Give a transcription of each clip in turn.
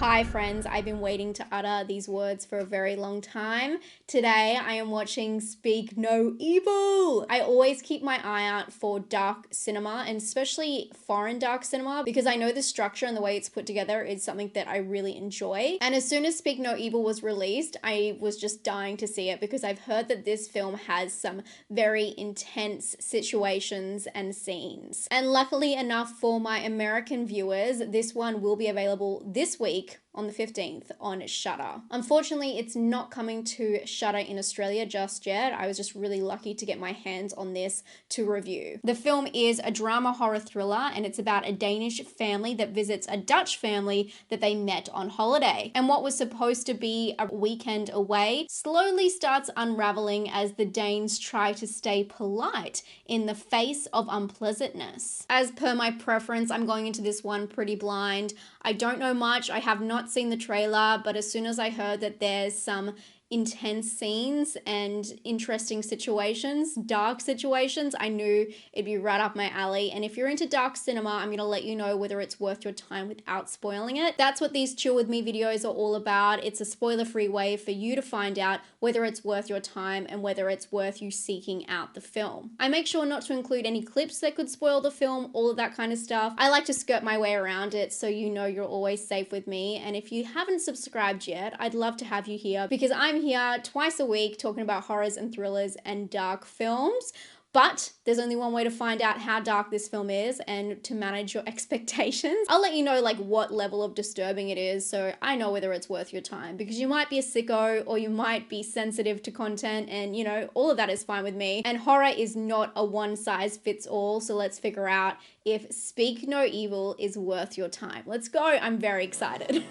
Hi friends, I've been waiting to utter these words for a very long time. Today I am watching Speak No Evil. I always keep my eye out for dark cinema, and especially foreign dark cinema, because I know the structure and the way it's put together is something that I really enjoy. And as soon as Speak No Evil was released, I was just dying to see it because I've heard that this film has some very intense situations and scenes. And luckily enough for my American viewers, this one will be available this week on the 15th on Shudder. Unfortunately, it's not coming to Shudder in Australia just yet. I was just really lucky to get my hands on this to review. The film is a drama horror thriller, and it's about a Danish family that visits a Dutch family that they met on holiday. And what was supposed to be a weekend away slowly starts unraveling as the Danes try to stay polite in the face of unpleasantness. As per my preference, I'm going into this one pretty blind. I don't know much. I have not seen the trailer, but as soon as I heard that there's some intense scenes and interesting situations, dark situations, I knew it'd be right up my alley. And if you're into dark cinema, I'm going to let you know whether it's worth your time without spoiling it. That's what these Chill With Me videos are all about. It's a spoiler-free way for you to find out whether it's worth your time and whether it's worth you seeking out the film. I make sure not to include any clips that could spoil the film, all of that kind of stuff. I like to skirt my way around it so you know you're always safe with me. And if you haven't subscribed yet, I'd love to have you here because I'm here twice a week talking about horrors and thrillers and dark films. But there's only one way to find out how dark this film is and to manage your expectations. I'll let you know like what level of disturbing it is so I know whether it's worth your time, because you might be a sicko or you might be sensitive to content, and you know, all of that is fine with me. And horror is not a one size fits all, so let's figure out if Speak No Evil is worth your time. Let's go. I'm very excited.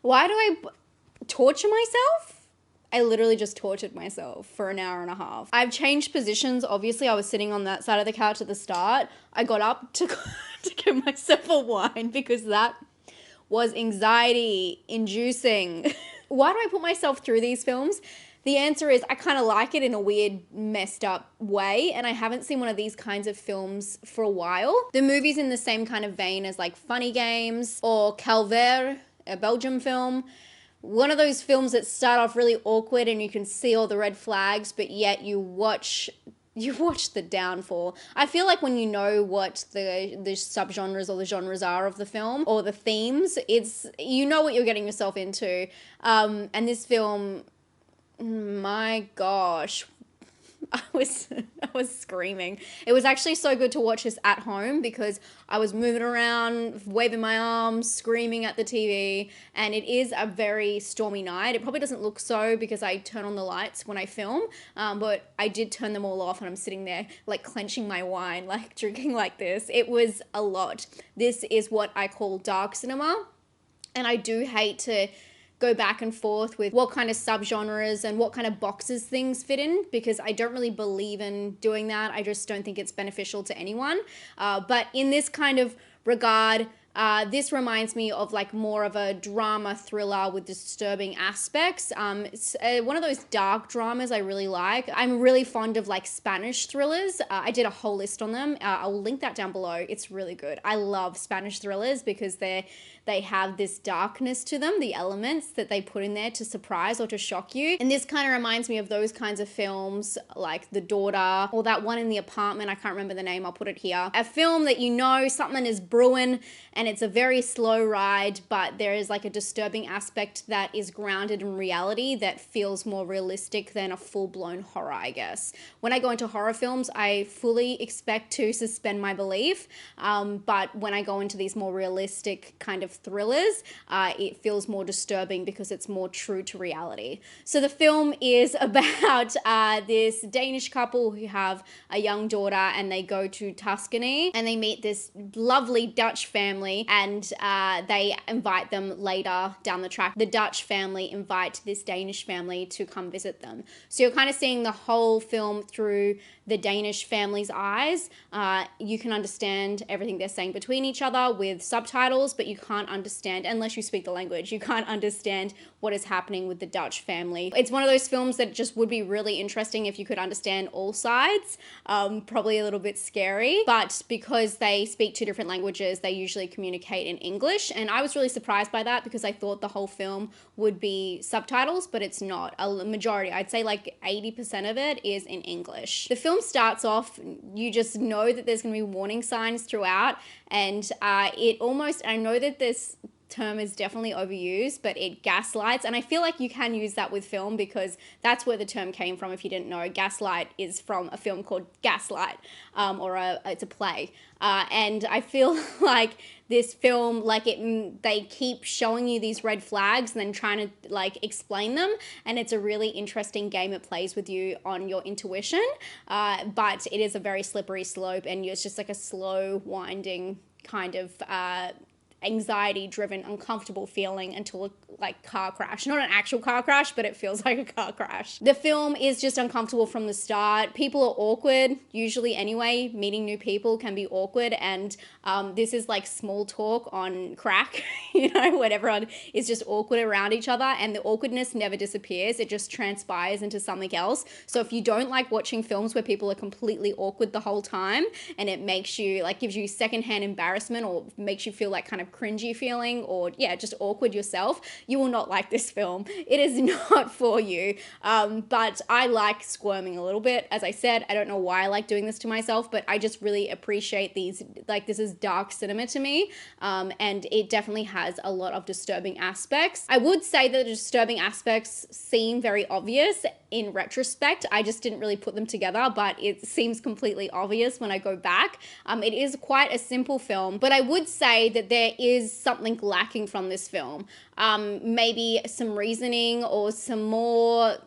Why do I torture myself? I literally just tortured myself for an hour and a half. I've changed positions. Obviously, I was sitting on that side of the couch at the start. I got up to give myself a wine because that was anxiety inducing. Why do I put myself through these films? The answer is I kind of like it in a weird, messed up way, and I haven't seen one of these kinds of films for a while. The movie's in the same kind of vein as like Funny Games or Calvaire, a Belgium film. One of those films that start off really awkward and you can see all the red flags, but yet you watch the downfall. I feel like when you know what the subgenres or the genres are of the film or the themes, you know what you're getting yourself into. And this film, my gosh, I was screaming. It was actually so good to watch this at home because I was moving around, waving my arms, screaming at the TV, and it is a very stormy night. It probably doesn't look so because I turn on the lights when I film, but I did turn them all off and I'm sitting there like clenching my wine, like drinking like this. It was a lot. This is what I call dark cinema, and I do hate to go back and forth with what kind of subgenres and what kind of boxes things fit in, because I don't really believe in doing that. I just don't think it's beneficial to anyone. But in this kind of regard, this reminds me of like more of a drama thriller with disturbing aspects. It's one of those dark dramas I really like. I'm really fond of like Spanish thrillers. I did a whole list on them. I'll link that down below. It's really good. I love Spanish thrillers because they have this darkness to them, the elements that they put in there to surprise or to shock you. And this kind of reminds me of those kinds of films like The Daughter or that one in the apartment. I can't remember the name. I'll put it here. A film that you know something is brewing and and it's a very slow ride, but there is like a disturbing aspect that is grounded in reality that feels more realistic than a full-blown horror, I guess. When I go into horror films, I fully expect to suspend my belief, but when I go into these more realistic kind of thrillers, it feels more disturbing because it's more true to reality. So the film is about this Danish couple who have a young daughter, and they go to Tuscany and they meet this lovely Dutch family, and they invite them later down the track. The Dutch family invite this Danish family to come visit them. So you're kind of seeing the whole film through the Danish family's eyes. You can understand everything they're saying between each other with subtitles, but you can't understand, unless you speak the language, you can't understand what is happening with the Dutch family. It's one of those films that just would be really interesting if you could understand all sides. Probably a little bit scary, but because they speak two different languages, they usually communicate in English. And I was really surprised by that because I thought the whole film would be subtitles, but it's not. A majority, I'd say like 80% of it is in English. The film starts off, you just know that there's going to be warning signs throughout, and I know that this term is definitely overused, but it gaslights, and I feel like you can use that with film because that's where the term came from. If you didn't know, Gaslight is from a film called Gaslight, it's a play, and I feel like this film, they keep showing you these red flags and then trying to like explain them, and it's a really interesting game. It plays with you on your intuition, but it is a very slippery slope, and it's just like a slow winding kind of anxiety-driven, uncomfortable feeling until a car crash. Not an actual car crash, but it feels like a car crash. The film is just uncomfortable from the start. People are awkward, usually anyway. Meeting new people can be awkward, and this is like small talk on crack, when everyone is just awkward around each other, and the awkwardness never disappears. It just transpires into something else. So if you don't like watching films where people are completely awkward the whole time, and it makes you gives you secondhand embarrassment, or makes you feel like kind of cringy feeling, or just awkward yourself, you will not like this film. It is not for you. But I like squirming a little bit. As I said, I don't know why I like doing this to myself, but I just really appreciate these, this is dark cinema to me, and it definitely has a lot of disturbing aspects. I would say that the disturbing aspects seem very obvious in retrospect. I just didn't really put them together, but it seems completely obvious when I go back. It is quite a simple film, but I would say that there is something lacking from this film. Maybe some reasoning or some more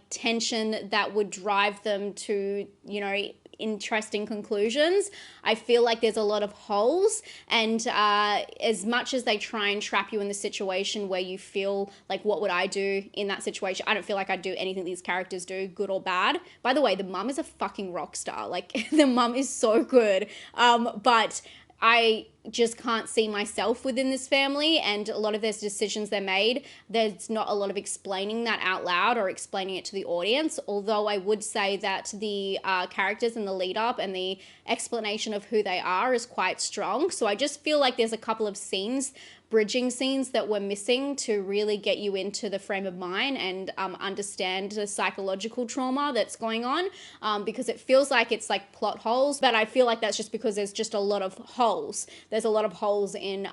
tension that would drive them to, interesting conclusions. I feel like there's a lot of holes, and as much as they try and trap you in the situation where you feel like, what would I do in that situation? I don't feel like I'd do anything these characters do, good or bad. By the way, the mum is a fucking rock star. The mum is so good, but I just can't see myself within this family, and a lot of those decisions they made, there's not a lot of explaining that out loud or explaining it to the audience, although I would say that the characters and the lead up and the explanation of who they are is quite strong. So I just feel like there's a couple of bridging scenes that were missing to really get you into the frame of mind and understand the psychological trauma that's going on, because it feels like it's like plot holes, but I feel like that's just because there's just a lot of holes. There's a lot of holes in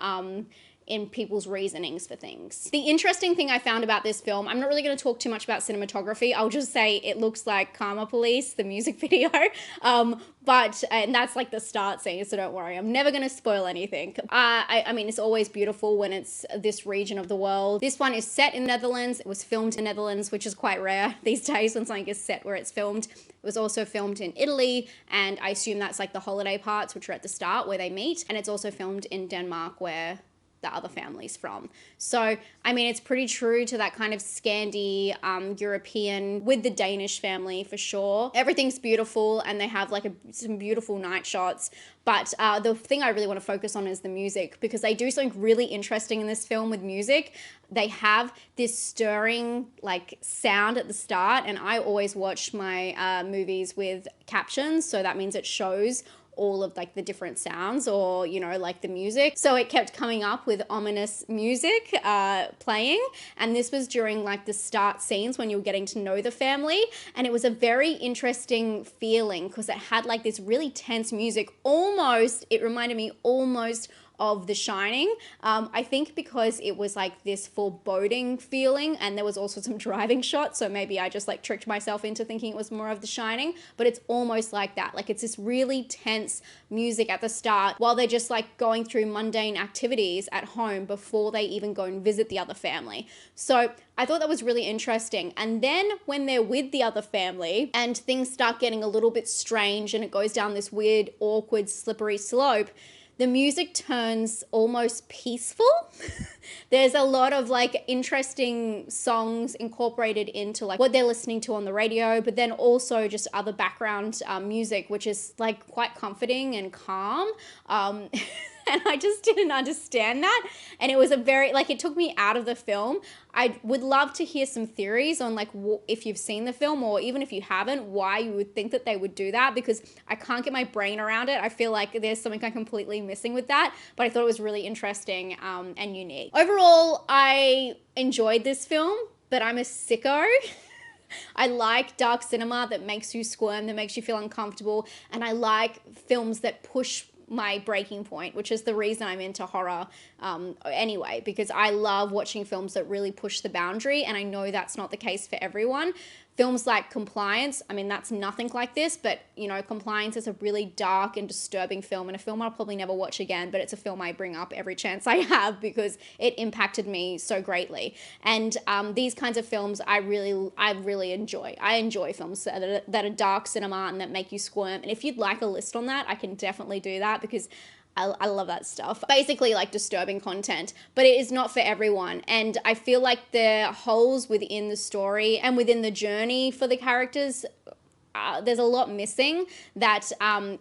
people's reasonings for things. The interesting thing I found about this film, I'm not really going to talk too much about cinematography. I'll just say it looks like Karma Police, the music video. And that's the start scene, so don't worry. I'm never going to spoil anything. I mean, it's always beautiful when it's this region of the world. This one is set in Netherlands. It was filmed in Netherlands, which is quite rare these days when something is set where it's filmed. It was also filmed in Italy, and I assume that's the holiday parts, which are at the start where they meet. And it's also filmed in Denmark, where the other family's from. So, I mean, it's pretty true to that kind of Scandi, European, with the Danish family for sure. Everything's beautiful, and they have some beautiful night shots. But the thing I really want to focus on is the music, because they do something really interesting in this film with music. They have this stirring sound at the start, and I always watch my movies with captions, so that means it shows all of the different sounds, or the music. So it kept coming up with ominous music playing, and this was during the start scenes when you were getting to know the family, and it was a very interesting feeling because it had this really tense music. It reminded me almost of The Shining. I think because it was like this foreboding feeling, and there was also some driving shots, so maybe I just like tricked myself into thinking it was more of The Shining, but it's almost like that. Like, it's this really tense music at the start while they're just like going through mundane activities at home before they even go and visit the other family. So I thought that was really interesting. And then when they're with the other family and things start getting a little bit strange and it goes down this weird, awkward, slippery slope, the music turns almost peaceful. There's a lot of like interesting songs incorporated into like what they're listening to on the radio, but then also just other background music, which is like quite comforting and calm. And I just didn't understand that. And it was a very, like, it took me out of the film. I would love to hear some theories on like if you've seen the film, or even if you haven't, why you would think that they would do that, because I can't get my brain around it. I feel like there's something I'm completely missing with that, but I thought it was really interesting and unique. Overall, I enjoyed this film, but I'm a sicko. I like dark cinema that makes you squirm, that makes you feel uncomfortable, and I like films that push my breaking point, which is the reason I'm into horror anyway, because I love watching films that really push the boundary, and I know that's not the case for everyone. Films like Compliance, I mean, that's nothing like this, but, you know, Compliance is a really dark and disturbing film, and a film I'll probably never watch again, but it's a film I bring up every chance I have because it impacted me so greatly. And these kinds of films I really enjoy. I enjoy films that are dark cinema and that make you squirm. And if you'd like a list on that, I can definitely do that, because I love that stuff. Basically like disturbing content, but it is not for everyone. And I feel like there are holes within the story and within the journey for the characters. There's a lot missing that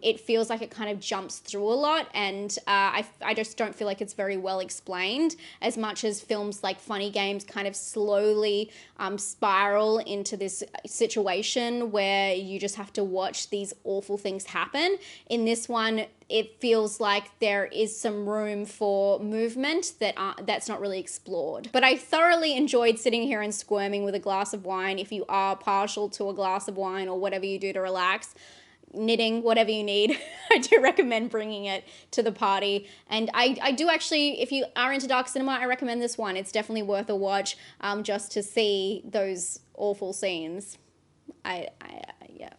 it feels like it kind of jumps through a lot, and I just don't feel like it's very well explained, as much as films like Funny Games kind of slowly spiral into this situation where you just have to watch these awful things happen. In this one, it feels like there is some room for movement that's not really explored. But I thoroughly enjoyed sitting here and squirming with a glass of wine. If you are partial to a glass of wine or whatever you do to relax, knitting, whatever you need, I do recommend bringing it to the party. And I do actually, if you are into dark cinema, I recommend this one. It's definitely worth a watch just to see those awful scenes. Yeah.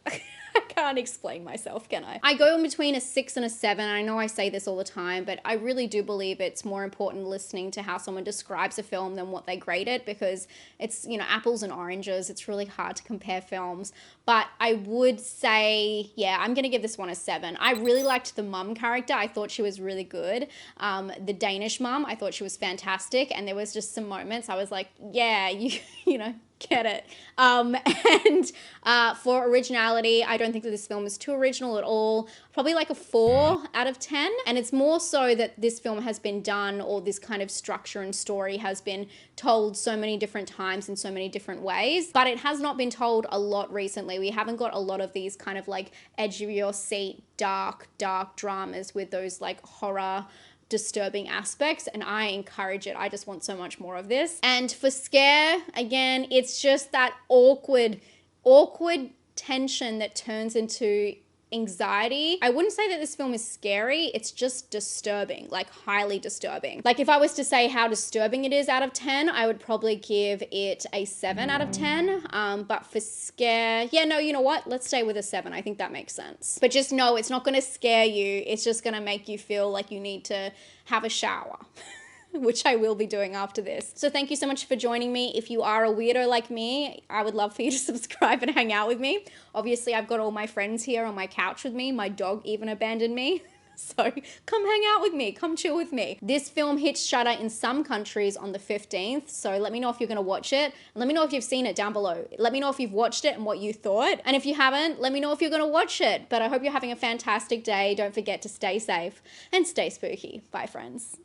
I can't explain myself, can I? I go in between a 6 and a 7. I know I say this all the time, but I really do believe it's more important listening to how someone describes a film than what they grade it, because it's, you know, apples and oranges. It's really hard to compare films. But I would say, yeah, I'm going to give this one a 7. I really liked the mum character. I thought she was really good. The Danish mum, I thought she was fantastic. And there was just some moments I was like, yeah, you know, get it. And for originality, I don't think that this film is too original at all. Probably like a 4 out of 10. And it's more so that this film has been done, or this kind of structure and story has been told so many different times in so many different ways, but it has not been told a lot recently. We haven't got a lot of these kind of like edge of your seat, dark dramas with those like horror disturbing aspects, and I encourage it. I just want so much more of this. And for scare, again, it's just that awkward tension that turns into anxiety. I wouldn't say that this film is scary. It's just disturbing, like highly disturbing. Like if I was to say how disturbing it is out of 10, I would probably give it a 7 out of 10. But for scare, yeah, no, you know what? Let's stay with a 7. I think that makes sense. But just know it's not going to scare you. It's just going to make you feel like you need to have a shower. Which I will be doing after this. So thank you so much for joining me. If you are a weirdo like me, I would love for you to subscribe and hang out with me. Obviously, I've got all my friends here on my couch with me. My dog even abandoned me. So come hang out with me, come chill with me. This film hits Shudder in some countries on the 15th. So let me know if you're gonna watch it. And let me know if you've seen it down below. Let me know if you've watched it and what you thought. And if you haven't, let me know if you're gonna watch it. But I hope you're having a fantastic day. Don't forget to stay safe and stay spooky. Bye, friends.